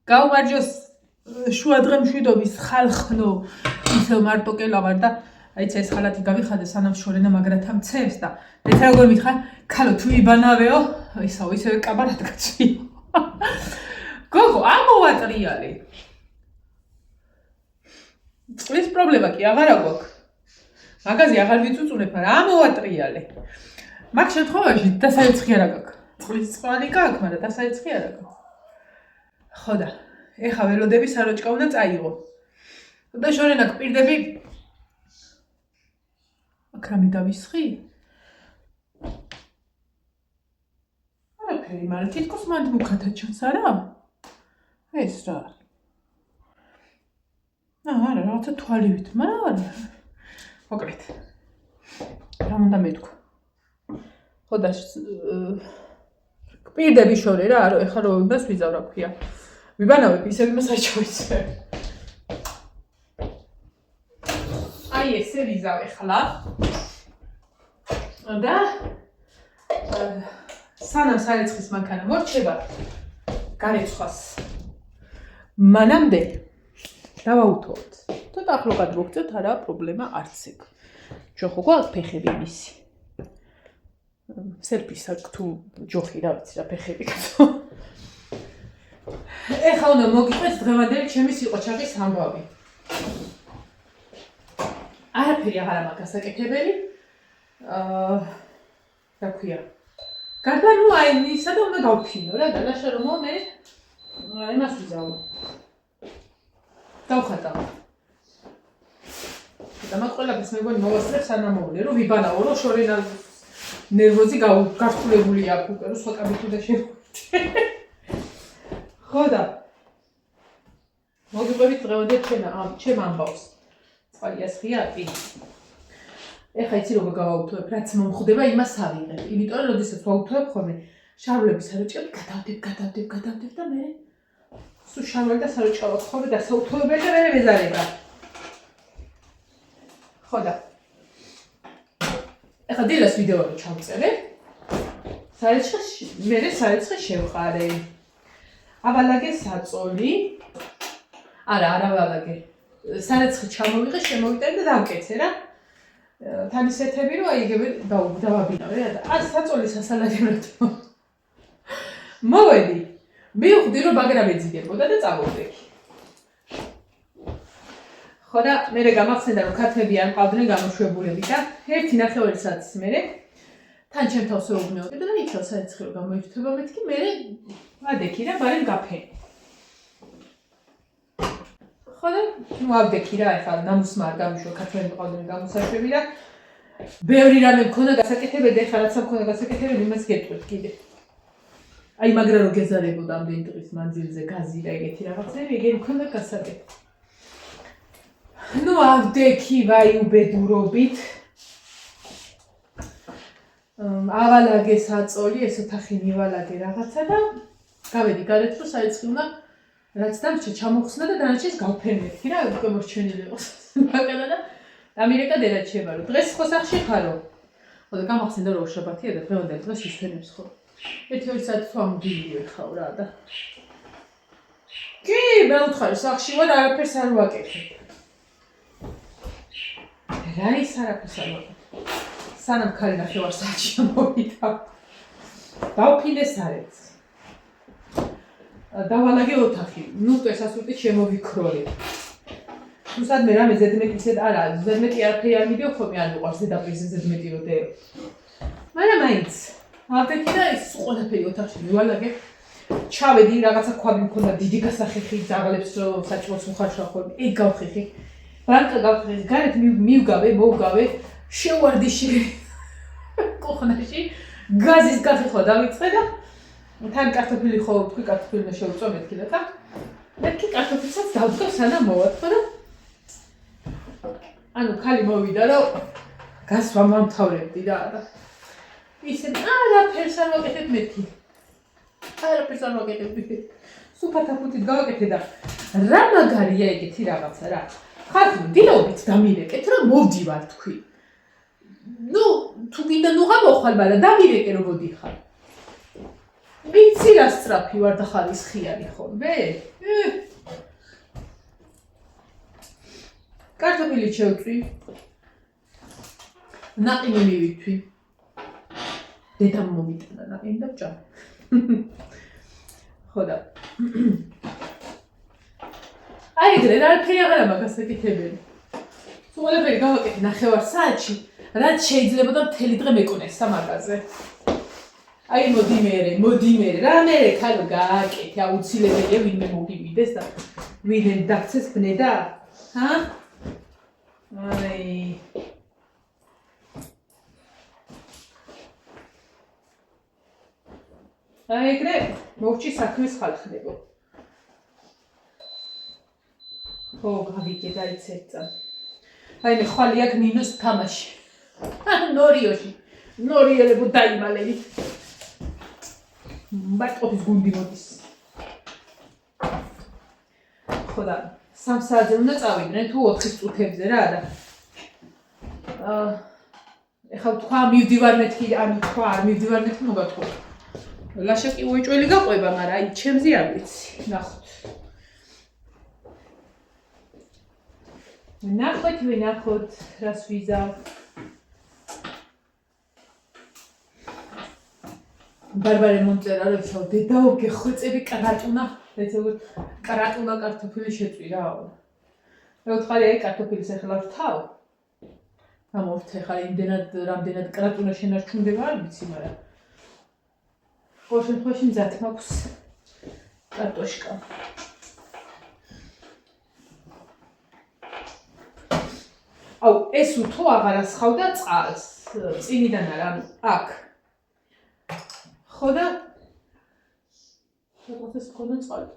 გაუმარჯოს შუა დღემშვიდობის ხალხნო ისევ მარტო კელა ვარ და აიცა ეს ხალათი გავიხადე სანამ შორენა მაგრათა მცემს და მეც როგორ მითხარ ქალო თუ იბანავეო ისევ კაბარად გაწვიო გოგო ამოვატრიალე ეს პრობლემა კი აღარა გვაქვს მაგაზე აღარ ვიწუწუნებ მაგრამ ამოვატრიალე მაგ შემთხვევაში დასაეცხი არა გაქვს წყლის წყალი გაქვს მაგრამ დასაეცხი არა გაქვს ხო და ეხა ველოდები საროჭკა უნდა წაიღო და შორენა გპირდები აქ რამე დავისხი არაფერი მაგრამ თითქოს მანდ მუქათა ჩანს არა ეს რა არა რაღაცა თვალივით მაგრამ არა მოკლედ რა უნდა მეთქვა ხო და გპირდები შორე რა არა ეხა რო იმას ვიზავ რა ქვია ვიბანავებ ისევ იმას აჩვენე აი ესე ვიზავ ეხლა და სანამ სარეცხის მანქანა მორჩება გარეცხას მანამდე დავაუთოვოთ ცოტა ახლობად მოგწევთ არა პრობლემა არც ეგ ჩვენ ხო გვაქვს ფეხები მისი სერფის აქ თუ ჯოხი რა ვიცი რა ფეხები გასო ეხლა უნდა მოგიყვეს დღევანდელი ჩემი სიყოჩაღის ამბავი არაფერი აღარ მაქვს გასაკეთებელი რა ქვია გარდა ნუ აი ისა და უნდა გავფინო რა დანაშა რომ მე იმას ვიზავო დავხატავ და მაგ ყველაფერს მეგონი მოვასწრებ სანამ მოვლე რომ ვიბანაო რომ შორენა ნერვოზი გართულებული აქვს უკვე რომ სხვა კაბით უნდა შევხვდე ხო და მოგიყვებით დღევანდელ ჩემ ამბავს წყალია სხია კი ეხა იცი როგორ გავაუთოებ რაც მომხდება იმას ავიღებ იმიტომ რომ როდესაც ვაუთოებ ხოლმე შარვლების საროჭკები გადავდებ და მე სულ შარვალი და საროჭკა ვაქვს ხოლმე დასაუთოებელი და მე ვეზარება ხო და ეხა დილას ვიდეო რო ჩავწერე მე სარეცხი შევყარე ავალაგე საწოლი არა ავალაგე სარეცხი ჩამოვიღე შემოვიტანე და დავკეთე რა თან ისეთები რომ აი იგივე დავაბინავე რა და ან საწოლის ასალაგებლად მოვედი მივხვდი რომ მაგრა მეძიგებოდა და წავოვდექი ხო და მერე გამახსენდა რომ ქათმები არ მყავდნენ გამოშვებულები და 1:09 საათის მერე თან ჩემ თავს ეუბნეოდი და ნიჩო სარეცხი რომ გამოირთვება მეთქი მერე ვადექი რა ბარემ გაფენი ხო და ნუ ავდექი რა ეხლა ნამუსმა არ გამიშვა ქათმები მყავდნენ გამოსაშვები და ბევრი რამე მქონდა გასაკეთებელი ეხლა რაცა მქონდა გასაკეთებელი იმას გეტყვით კიდე აი მაგრა რო გეზარებოდა ამდენი დღის მანძილზე გაზი და ეგეთი რაღაცები ეგენი მქონდა გასაკეთებელი ნუ ავდექი ვაი უბედურობით ავალაგე საწოლი ეს ოთახი მივალაგე რაღაცა და გავედი გარეთ რომ საეცხი უნდა რაც დამჭა ჩამოხსნა და დანარჩენს გავფერმეთქი რა უკვე მორჩენილი იყოს მაგადა და დამირეკა დედაჩება რომ დღეს ხო სახში ხარო ხო და გამახსენდა რომ შაბათია და დღევანდელი დღეს ისფერებს ხო 1-2 საათი თუ ამბილიო ხავ რა და კი მე უთხარი სახში ვარ არაფერს არ ვაკეთებ რა ის არაფერს არ ვაკეთებ სანამ ქალი ნახევარ საათში მოვიდა დავფინე სარეცხს დავალაგე ოთახი ნუ წესასწრით შემოვიქროლე თუმცა მე რამე ზედმეტი ისეთ არა ზედმეტი არაფერი არ მიდიო ხოლმე არ მიყვარს ზედაპირზე ზედმეტი როდე მაგრამ მაინც ავდექი და ის ყველაფერი ოთახში მივალაგე ჩავედი რაღაცა ქვაბი მქონდა დიდი გასახიხი ძაღლებს რომ საჭმელს უხარშვა ხოლმე ეგ გავხიხი ბრანკა გავხიხი გარეთ მივგავე მოვგავე შევარდი კუხნაში გაზის გახიხვა დავიწყე და თან კარტოფილი ხო თქვი კარტოფილმა შევწვა მეთქი და მეთქი კარტოფილსაც დავდგა სანამ მოვაწყო და ანუ ქალი მოვიდა რომ გასვა მომთავრებდი რა და ისე არაფერს არ ვაკეთებ მეთქი არაფერს არ ვაკეთებ სუფათაფუთით გავაკეთე და რა მაგარია ეგეთი რაღაცა რა ხალხი დილობით დამირეკეთ რომ მოვდივარ თქვი ნუ თუ გინდა ნუ გამოხვალ მაგრამ დამირეკე რომ მოდიხარ ვიცი რა სწრაფი ვარ და ხალისხიანი ხოლმე? კარტოფილი შევწვი. ნაყინი მივითვი. დედამ მომიტანა ნაყინი და ვჭამე. ხო და. აი ეგრე რა არაფერი აღარ მაგას ეკითხებიდი. სულელები გავაკეთე 9 საათში, რაც შეიძლება და მთელი დღე მეკონეს სამაგაზე. აი მოდი მე, რა მე ხალ გააკეთე, აუცილებელია ვინმე მოგივიდეს და ვინმე დაქცეს ბნედა? ჰა? აი ეგრე მოვჭი საქმეს ხალხნებო. ხო, გავიგე დაიცეცა. აი მე ხვალ აქ მინუს თამაში. ნორიოში. ნორიელებო დაიმალები. მარტყოფის გუნდი მოდის. ხო და 3 საათზე უნდა წავიდნენ თუ 4 წუთებზე რა და ეხლა თქვა მივდივარ მეთქი, ანუ თქვა არ მივდივარ მეთქი მოგათქვა. ლაშაკი უეჭველი გაყვება, მაგრამ აი ჩემზე არ ვიცი. ნახოთ, რას ვიზავ. ბარბარე მომწერა, რომ დედაო გეხვეწები კრატუნა, კრატუნა კარტოფილი შეწვი რა. მე ვთხარი აი კარტოფილის ახლა ვთავ. გამოვთე ხარ რამდენად კრატუნა შენარჩუნდება არ ვიცი, მაგრამ ყოველ შემთხვევაში მზად მაქვს კარტოშკა. აუ ეს უთო აღარ ასხავდა წყალს წინიდან არა, ანუ აქ. ხო და ეს ქონა წყალი.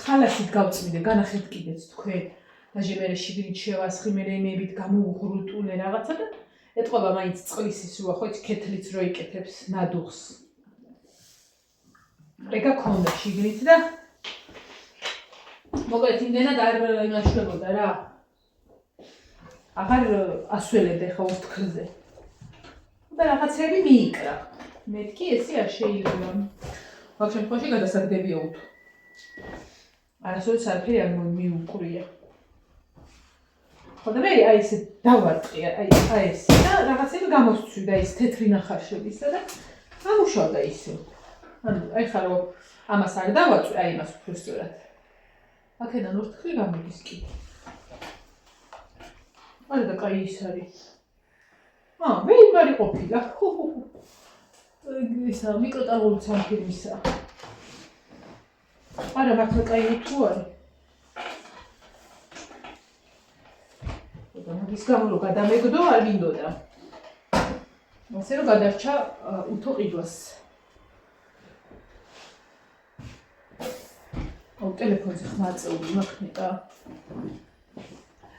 ხალასით გავწმიდე, განახეთ კიდეც თქვენ. დაჟე მე შიგნით შევასხი, მე იმებით გამოუღრუტულე რაღაცა და ეტყობა მაინც წყლის ის როა, ხო ქეთლიც რო იკეთებს ნადუხს. ეგა ქონდა შიგნით და მოკლედ იმდენად არ იმაშლებოდა რა. აღარ ასველებდე ხო უთქლზე. და რაღაცები მიიკრა. მეთქი ესე არ შეიძლება. მაგ შემთხვევაში გადასაგდებია უთო. არასოდეს არაფერი არ მიუყრია. ხო და მე აი ესე დავარტყი, აი ეს და რაღაცები გამოსცვიდა ის თეთრი ნახარშებისა და ამუშავდა ისე. ანუ აი ხა რომ ამას არ დავაწვე, აი იმას უფრო სწორად. აქედან ორთქლი გამიდის კი. არა და კაი ის არის. მე იმარი ყოფილა. ისა მიკროტალღური სამფირმისა. არა მართლა კაი თუ არის. ის გამო რომ გადამეგდო არ მინდოდა. ასე რომ გადარჩა უთო ყიდვას. ტელეფონზე ხმაწეული მაქვს.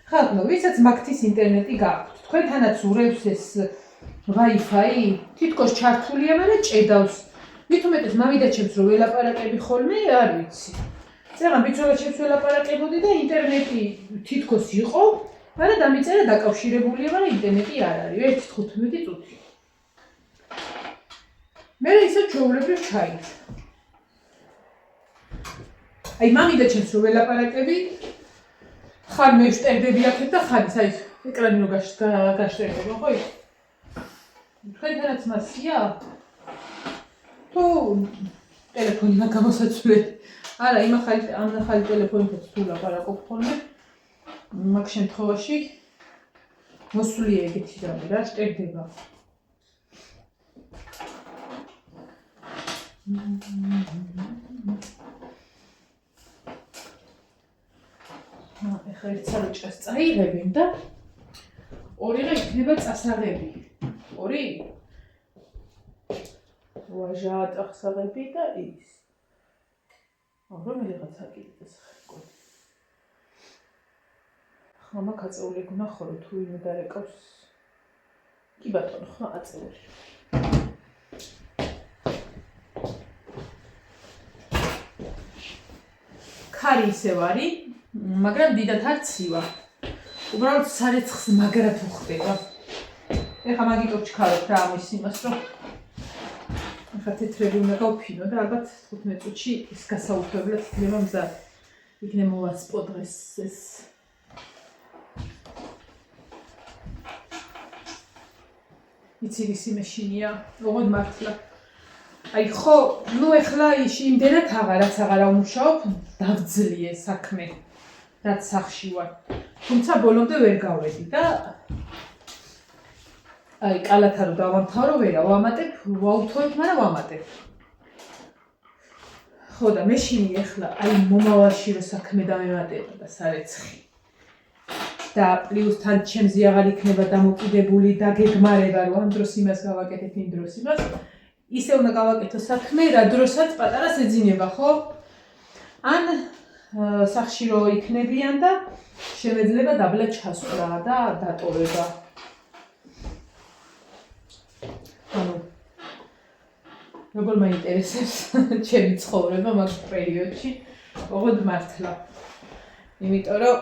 ხალხო, ვისაც მაგთის ინტერნეტი გაქვთ, თქვენთანაც ურევს ეს Wi-Fi, თითქოს ჩართულია, მაგრამ ჭედავს. მით უმეტეს მამიდა ჩემს რო ველაპარაკები ხოლმე, არ ვიცი. წეგან ბიჭოლა ჩემს ველაპარაკებოდი და ინტერნეტი თითქოს იყო, მაგრამ დამიწერა დაკავშირებულია, მაგრამ ინტერნეტი არ არის. 1-15 წუთი. მე ისე ჩვეულებრივ ჩაით. აი მამიდა ჩემს რო ველაპარაკები, ხარ მე შტერდები აქეთ და ხარ ის აი ეკრანი რო გაშტერდება, ხო ის? თქვენთანაც მასია? თუ ტელეფონი მაგამოსაცვლელი. არა, იმ ახალი ტელეფონით თუ ლაპარაკობ ხოლმე. მაგ შემთხვევაში მოსულია ეგეთი რამე რა შტერდება. ეხლა ერთ საროჭას წაიღებენ და ორიღე იქნება წასაღები. ორი ვაჟა წასაღები და ის. რომ რაღაცა კიდეს ხო. ხმა კაცეული გნახო რომ თუ ვინმე დარეკავს. კი ბატონო, ხო აწეული. ხარი ისევ არის, მაგრამ დიდად არ ცივა. უბრალოდ სარეცხს მაგრად უხდება. ეხლა მაგიტო ჩქარობ რა ამის იმას, რომ ახლა თეთრები უნდა გავფინო და ალბათ 15 წუთში ის გასაუბრებლად იქნება მზად. იქნებ მოვასპო დღეს ეს. იცი ისი მეშინია, ოღონდ მართლა. აი ხო, ნუ ეხლა იმდენად რაღაც აღარ ამუშაობ, დავძლიე საქმე, რაც სახში ვარ. თუმცა ბოლომდე ვერ გავედი და აი კალათა რო დავამთავრო, ვერა ვამატებ, ვაუთოებ, მაგრამ ვამატებ. ხო და მეშინი ეხლა აი მომავალში რო საქმე დავემატება და სარეცხი. და პლუს თან ჩემზე აღარ იქნება დამოკიდებული და გეგმარება რომ ამ დროს იმას გავაკეთებ, იმ დროს იმას. ისე უნდა გავაკეთო საქმე, რა დროსაც პატარას ეძინება, ხო? ან სახში რო იქნებიან და შემეძლება დაბლა ჩასვლა და დატოვება. ანუ როგორ მაინტერესებს ჩემი ცხოვრება მაგ პერიოდში, ოღონდ მართლა. იმიტომ რომ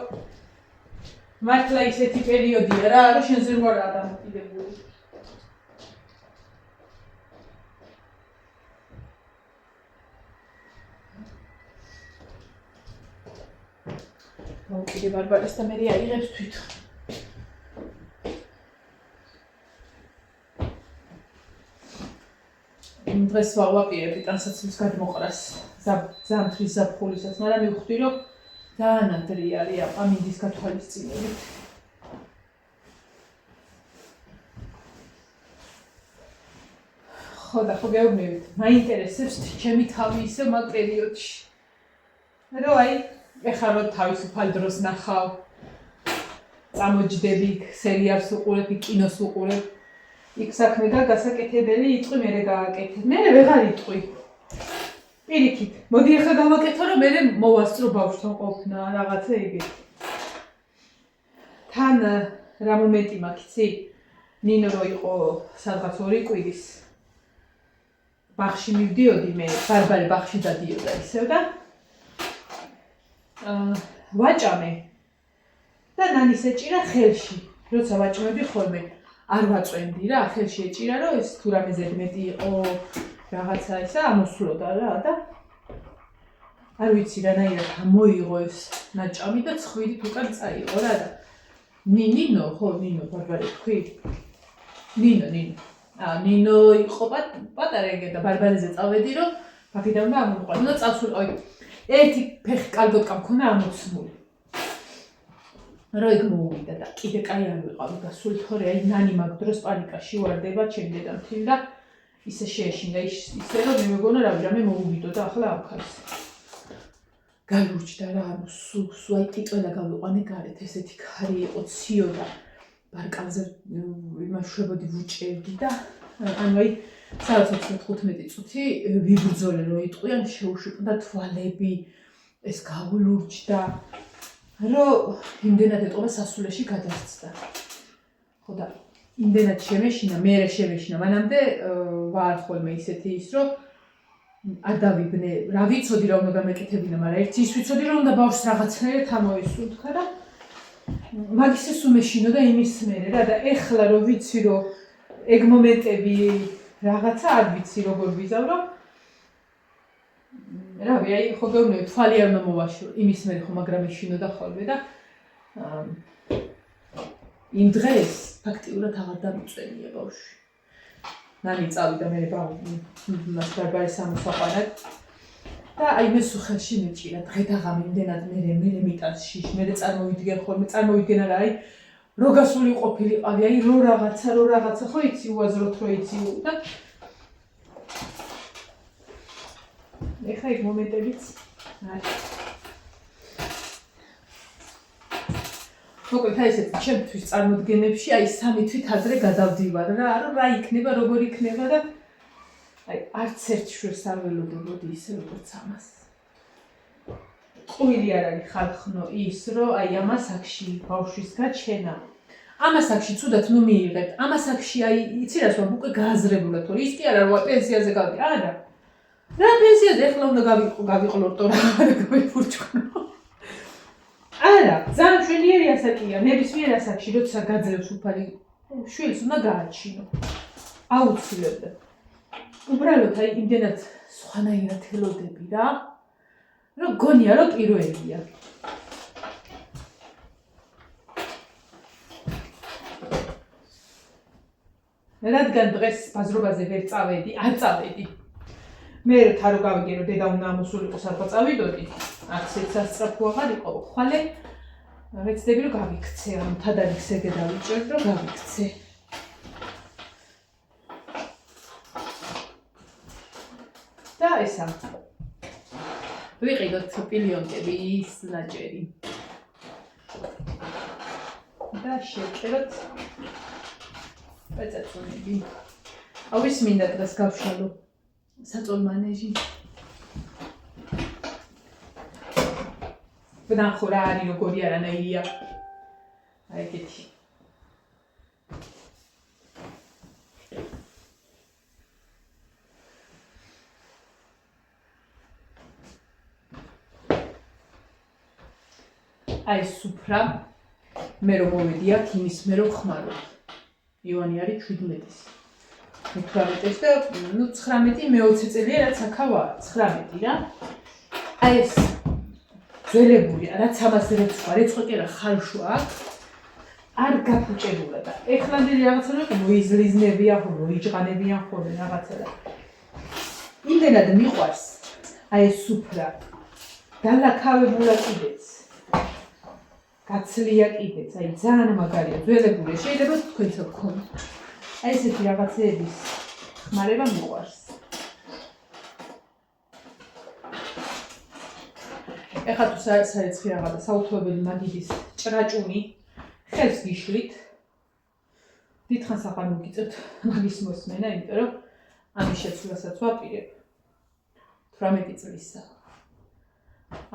მართლა ისეთი პერიოდია რა, რომ შენზე რო არა დამოკიდებული. მოკიდე ბარბარეს და მე აიღებს თვითონ. დღეს ვაპირებდი ტანსაცმლის გადმოყრას ზამთრის ზაფხულისას, მაგრამ მივხვდი რომ ძალიან ადრე არის ამინდის გათვალისწინებით. ხო და ხო გეუბნებით, მაინტერესებს ჩემი თავი ისე მაგ პერიოდში. რომ აი ეხლა რო თავისუფალ დროს ნახავ, წამოჯდები, სერიალს უყურებ, კინოს უყურებ, იქ საქმე და გასაკეთებელი იტყვი, მერე გააკეთებ. მე ვეღარ იტყვი. პირიქით, მოდი ეხლა გავაკეთო, რომ მერე მოვასწრო ბავშვთან ყოფნა, რაღაცა იგივე. თან რა მომენტი მაქვს, იცი? ნინო რო იყო სადღაც 2 კვირის ბაღში მივდიოდი მე, ბარბარე ბაღში დადიოდა ისევ და ვაჭამე და ნანის ეჭირა ხელში. როცა ვაჭმები ხოლმე არ ვაწვენდი რა, ხელში ეჭირა რომ ეს თუ რამე ზედმეტი იყო რაღაცა ისა ამოსულოდა რა და არ ვიცი რანაირად მოიღო ეს ნაჭამი და ცხვირით უკან წაიღო რა და ნინო ხო ნინო ბარბარე თქვი ნინო იყო პატარა ეგ და ბარბარეზე წავედი რომ აქედან და ამოყვანო და წავსულიყო ერთი ფეხი კალბოტკა მქონა ამოცმული. რო ეგ მოუვიდა და კიდე კაი არ ვიყავი გასული თორე აი ნანი მაგ დროს პანიკაში ვარდება ჩემი დედამთილი და ისე შეეშინდა ისე რომ მე მეგონა რამე მოუვიდო და ახლა ამქარს. გალურჯდა რა ანუ სუ აი ტიტველა გავიყვანე გარეთ ესეთი ქარი იყო ციო და ბარკალზე იმაშვებოდი ვუჭერდი და ანუ აი სადაც 15 წუთი ვიბრძოლე რომ იტყვი ან შეუშუპდა თვალები ეს გავლურჯდა რომ იმდენად ეტყობა სასულეში გადასცდა. ხო და იმდენად შემეშინა, მე შემეშინა, მანამდე ვარ ხოლმე ისეთი ის რომ არ დავიბნე, რა ვიცოდი რა უნდა გამეკეთებინა, მაგრამ ერთი ის ვიცოდი რომ უნდა ბავშვს რაღაცნაირად ამოისუნთქა და მაგის ეს უმეშინო და იმის მერე რა და ეხლა რომ ვიცი რომ ეგ მომენტები რაღაცა არ ვიცი როგორ ვიზავრო რავი, აი ხო გეუბნები, თვალი არ უნდა მოვაშო, იმის მერე ხო მაგრამ ეშინოდა ხოლმე და იმ დღეს ფაქტიურად აღარ დამიწვენია ბავშვი. ნანი წავიდა მე მას ბარბარეს ამოსაყვანად და აი მე სუხელში მეჭირა, დღე დაღამი იმდენად მე მიტანს შიში, მე წარმოვიდგენ ხოლმე, წარმოვიდგენ არა აი რო გასული ყოფილიყავი, აი რო რაღაცა ხო იცი უაზროთ რო იცი და ეხლა ეგ მომენტებიც არის. მოკლედ აი ესეთი ჩემთვის წარმოდგენებში აი 3 თვით ადრე გადავდივარ რა, რომ რა იქნება, როგორ იქნება და აი არც ერთ შვილს არ ველოდებოდი ისე როგორც ამას. ყვილი არ არის ხალხნო ის, რომ აი ამას აქში ბავშვის გაჩენა. ამას აქში ცუდად ნუ მიიღებთ. ამას აქში აი იცი რას ვარ უკვე გააზრებულად, თორე ის კი არა რომ პენსიაზე გავდი, არა. რა პენსიაზე ეხლა უნდა გავიყლორტო რა გავიფურჩქნო. არა, ძალიან მშვენიერი ასაკია, ნებისმიერ ასაკში, როცა გაძლევს უფალი შვილს უნდა გააჩინო. აუცილებლად. უბრალოდ აი იმდენად სხვანაირად ელოდები რა. რომ გონია რომ პირველია. რადგან დღეს ბაზრობაზე ვერ წავედი, არ წავედი. მე თა რო გავიგე რომ დედა უნდა ამოსულიყო საერთოდ წავიდოდი. აქცეთ სასწრაფო აღარ იყო. ხვალე ვეცდები რომ გავიქცე, ანუ თადარიგს ეგე დავიჭერ რომ გავიქცე. და ესა. ვიყიდოთ პილიონკების ნაჭერი. და შევჭეროთ პეცეცონები. აუის მინდა დღეს გავშალო საწოლმანეჟი. ვნახო რა არის როგორი არანაირია. აი ეგეთი. აი სუფრა მე რომ მოვედი აქ იმის მე რომ ხმარო. ივანი არის 17-ის. 18-ის და ნუ 19 მე-20 წელია რაც აქავა 19 რა. აი ეს ძველებურია რაც ამას რეცხვა, რეცხვა კი არა ხალშვა აქვს. არ გაფუჭებულა და ეხლანდელი რაღაცა რომ მოიზლიზნებიან ხო, მოიჭყანებიან ხო რაღაცა და იმდენად მიყვარს აი ეს სუფრა. დალაქავებულა კიდეც. გაცლია კიდეც, აი ძალიან მაგარია, ძველებურია, შეიძლება თქვენც გქონდეთ. აი ესეთი რაღაცეების ხმარება მიყვარს. ეხლა თუ საერცხი რაღაცა საუთოებელი მაგიდის ჭრაჭუნი ხელს გიშლით. დიდხანს აღარ მოგიწევთ მაგის მოსმენა, იმიტომ რომ ამის შეცვლასაც ვაპირებ. 18 წლისა.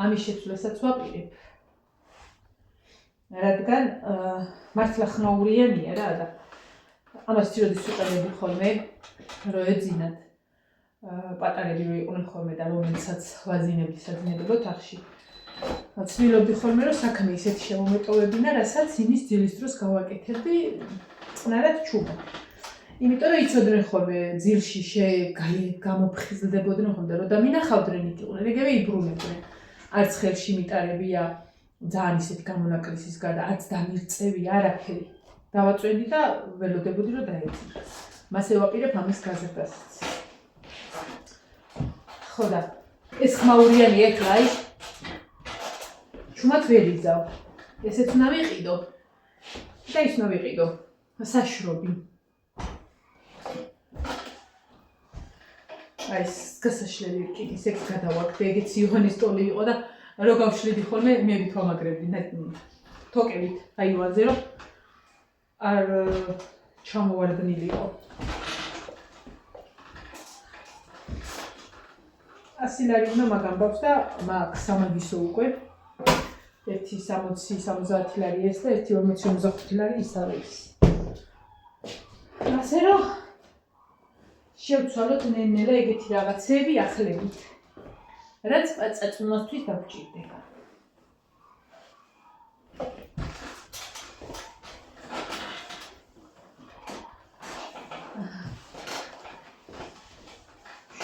ამის შეცვლასაც ვაპირებ. რადგან მართლა ხმაურიანია რა და ამას თიროდის ვიყენები ხოლმე რომ ეძინათ პატარები რო იყვნენ ხოლმე და რომელსაც ვაძინებდი საძინებელო თახში ცდილობდი ხოლმე რომ საქმე ისეთი შემომეტოვებინა რასაც იმის ძილის დროს გავაკეთებდი წნარად ჩუმად იმიტომ რომ იცოდნენ ხოლმე ძილში გამოფხიზლდებოდნენ ხოლმე და დამინახავდნენ იქიყვნენ ეგევე იბრუნებდნენ არც ხელში მიტარებია ძალიან ისეთი გამონაკლისის გარდა არც დამირწევი არაფერი დავაწვენდი და ველოდებოდი რომ დაეძინო. მასე ვაპირებ ამის გაზრდასაც. ხო და ეს ხმაურიანი ეხლა აი ჩუმად ვერ იზავ. ესეც უნდა ვიყიდო. და ის უნდა ვიყიდო. საშრობი. აი ეს გასაშლელი კიდის ეგ გადავაგდე ეგეც იოჰანის ტოლი იყო და რო გავშლიდი ხოლმე მე ვითვამაგრებდი თოკებით აივანზე რომ არ ჩამოვარდნილიყო. 100 ლარი უნდა მაგამ გვაქვს და მაქვს სამაგისო უკვე. ერთი 60-70 ლარი ეს და ერთი 40-45 ლარი ისავე ის. ასე რომ შევცვალოთ ნენელა ეგეთი რაღაცები ახლებით. რაც წაწუნასთვის დაგჭირდება.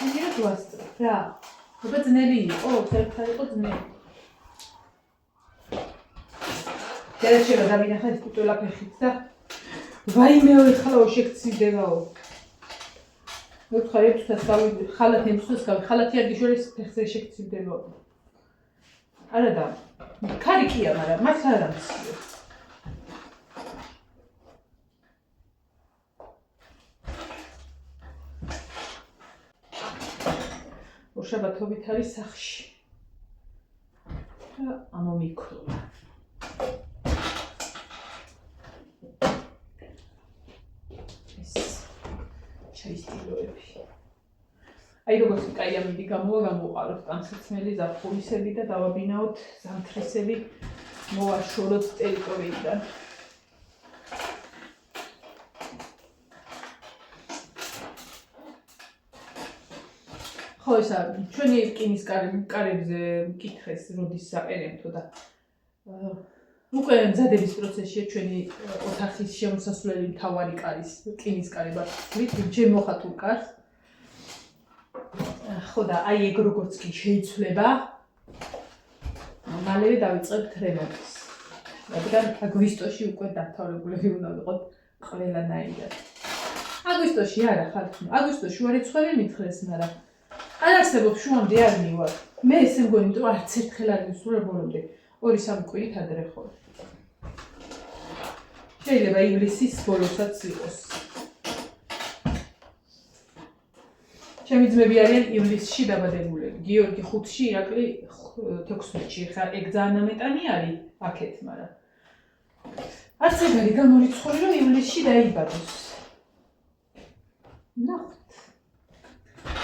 შეიძლება ვასწრებ რა. უბა ძნელი იყო, თერფა იყო ძნელი. შეიძლება დავინახე ეს ტუტელა ფეხით და ვაიმეო ეხლა შეგცივდებაო. ვთხარი თუსაც გავიდი ხალათი თუსაც გავი ხალათი არ გიშორის ფეხზე შეგცივდებაო. არა და კარიკია, მაგრამ მართლა არ ამციო. შაბათობით არის სახში. და ამომიქროლა. ეს ჩაისტილოები. აი როგორც კაი ამიდი გამოვაყაროთ კანსაცმელი ზაფხულისები და დავაბინაოთ ზამთრისები მოვაშოროთ ტერიტორიიდან. ხო ისა ჩვენი რკინის კარებზე მკითხეს როდის საყენებთო და უკვე მზადების პროცესია ჩვენი ოთახის შემოსასვლელი მთავარი კარის რკინის კარი ბაქცით ჯერ მოხატულ კარს ხო და აი ეგ როგორც კი შეიცვლება, მალევე დავიწყებთ რემონტს. რადგან აგვისტოში უკვე დამთავრებულები უნდა ვიყოთ ყველანაირად. აგვისტოში არა ხალხო, აგვისტოში ვარ იცხოვე მითხრეს, მაგრამ არ არსებობს შუამდე არ მივარ. მე ესე მგონი, იმიტომ არც ერთხელ არ მისურვებ ბოლომდე 2-3 კვირით ადრე ხოლმე. შეიძლება ივლისის ბოლოსაც იყოს. ჩემი ძმები არიან ივლისში დაბადებულები. გიორგი 5-ში, ირაკლი 16-ში. ხა ეგ ძალიან ამეტანი არის აქეთ, მაგრამ არც ეგ არის გამორიცხული, რომ ივლისში დაიბადოს. ნახოთ.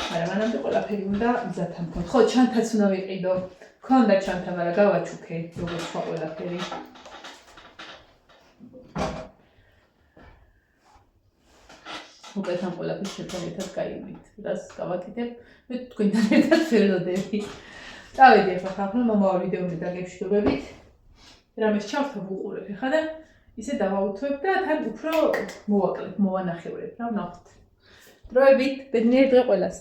მაგრამ მანამდე ყველაფერი უნდა მზად ამქონდ. ხო, ჩანთაც უნდა ვიყიდო. მქონდა ჩანთა, მაგრამ გავაჩუქე, როგორც სხვა ყველაფერი. უკეთ ამ ყველაფერს შეთანხმებით ერთად გაივლით. რას გავაკეთებ? მე თქვენთან ერთად ველოდები. დავედი ახლა ხახლა მომავალ ვიდეომდე დაგეშდობებით. რამეს ჩავთავ უყურებ ახლა და ისე დავაუთვებ და თან უფრო მოვაკლებ, მოვანახევრებ, რა ვნახოთ. დროებით, ბედნიერი დღე ყველას.